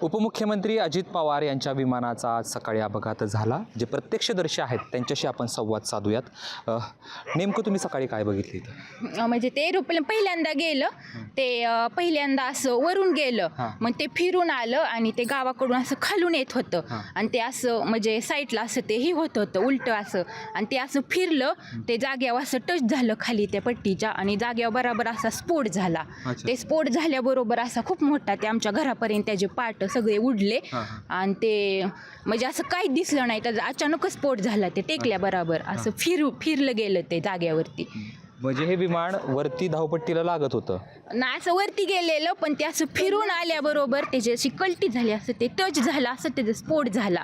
उपमुख्यमंत्री अजित पवार यांच्या विमानाचा आज सकाळी अपघात झाला. जे प्रत्यक्षदर्शी आहेत त्यांच्याशी आपण संवाद साधूयात. नेमकं तुम्ही सकाळी काय बघितली? म्हणजे ते एरोप्लेन पहिल्यांदा गेलं, ते पहिल्यांदा असं वरून गेलं, मग ते फिरून आलं आणि ते गावाकडून असं खालून येत होतं आणि ते असं म्हणजे साईडला असं ते ही होत होतं उलटं असं, आणि ते असं फिरलं, ते जाग्यावर असं टच झालं खाली त्या पट्टीच्या आणि जाग्यावर बराबर असा स्फोट झाला. ते स्फोट झाल्याबरोबर असा खूप मोठा ते आमच्या घरापर्यंत त्याचे पार्ट सगळे उडले आणि ते म्हणजे असं काही दिसलं नाही, तर अचानकच स्फोट झाला. ते टेकल्या बरोबर असं फिरलं गेलं ते जाग्यावरती. म्हणजे हे विमान वरती धावपट्टीला लागत होतं ना, असं वरती गेलेलं, पण ते असं फिरून आल्याबरोबर त्याची अशी कल्टी झाली, असं ते टच झालं, असं त्याचा स्फोट झाला.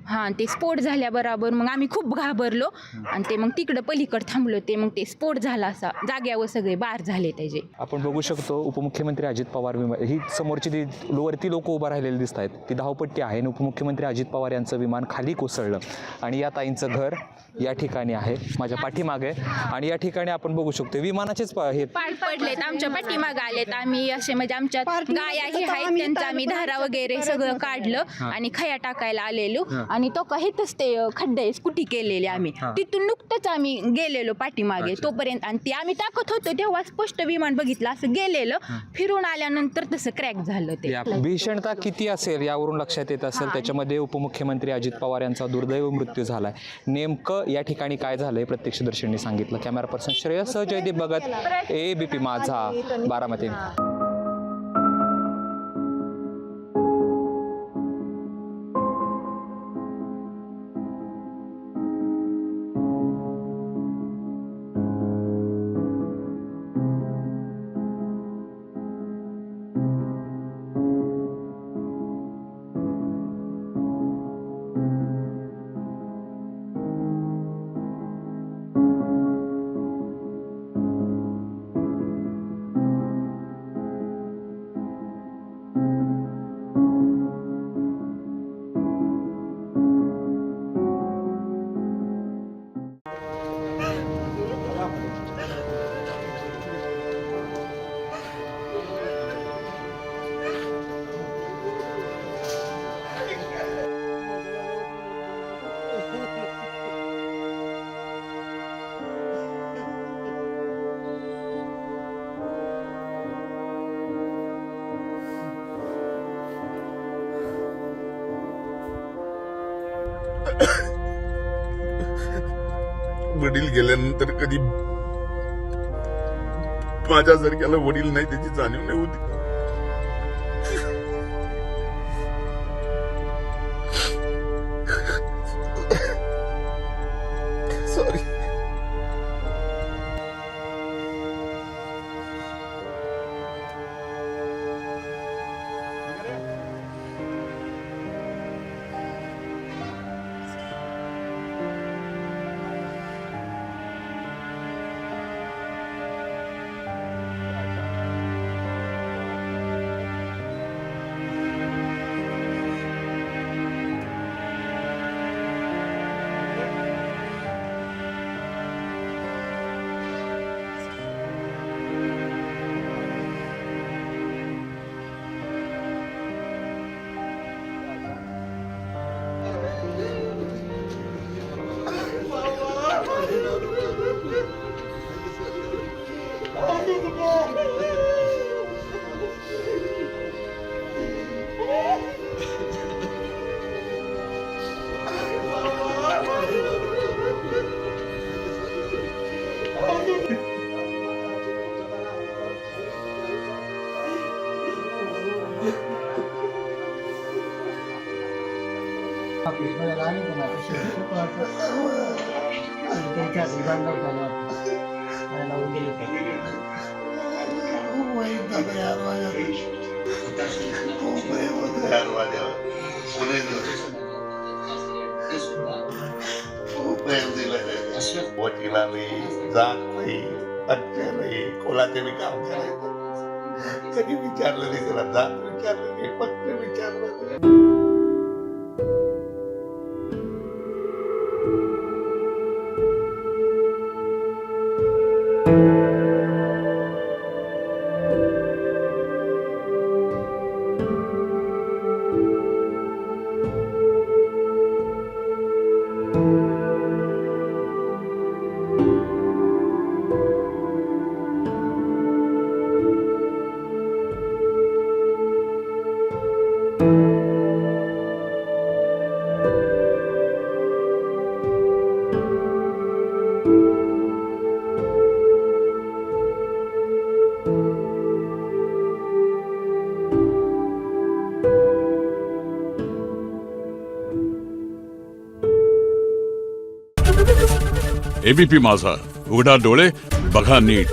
हां, ते स्फोट झाल्याबरोबर मग आम्ही खूप घाबरलो आणि ते मग तिकडं पलीकडे थांबलो. ते मग ते स्फोट झाला, असा जाग्यावर सगळे बार झाले त्याचे. आपण बघू शकतो उपमुख्यमंत्री अजित पवार विमान, ही समोरची ती वरती लोक उभं राहिलेली दिसत आहेत, ती धावपट्टी आहे आणि उपमुख्यमंत्री अजित पवार यांचं विमान खाली कोसळलं आणि या ताईंचं घर या ठिकाणी आहे माझ्या पाठीमागे. आणि या ठिकाणी आपण बघू शकतो विमानाचेच हे पार्ट पडलेत, आमच्या पाठीमागे आलेत. आम्ही असे म्हणजे आमच्या गाया ही आहेत, त्यांचा आम्ही धारा वगैरे सगळं काढलं आणि खया टाकायला आलेलो. आणि तो काहीतच ते खड्डे स्कूटी केलेले आम्ही तिथून नुकतंच आम्ही गेलेलो पाठीमागे तोपर्यंत, आणि ते आम्ही टाकत होतो तेव्हा स्पष्ट विमान बघितलं असं गेलेलं, फिरून आल्यानंतर तसं क्रॅक झालं. ते भीषणता किती असेल यावरून लक्षात येत असेल. त्याच्यामध्ये उपमुख्यमंत्री अजित पवार यांचा दुर्दैव मृत्यू झालाय. नेमकं या ठिकाणी काय झालंय प्रत्यक्षदर्शींनी सांगितलं. Camera person Shreyas Jaydeep Bhagat, ABP Majha, Baramati. वडील गेल्यानंतर कधी माझ्यासारख्याला वडील नाही त्याची जाणीव नाही होती. सॉरी. वकिलाने जात नाही, अत्या नाही, कोणाचे बी काम करायचं. कधी विचारलं नाही त्याला, जात विचारलं नाही, फक्त विचारलं. एबीपी माझा, उघडा डोळे बघा नीट.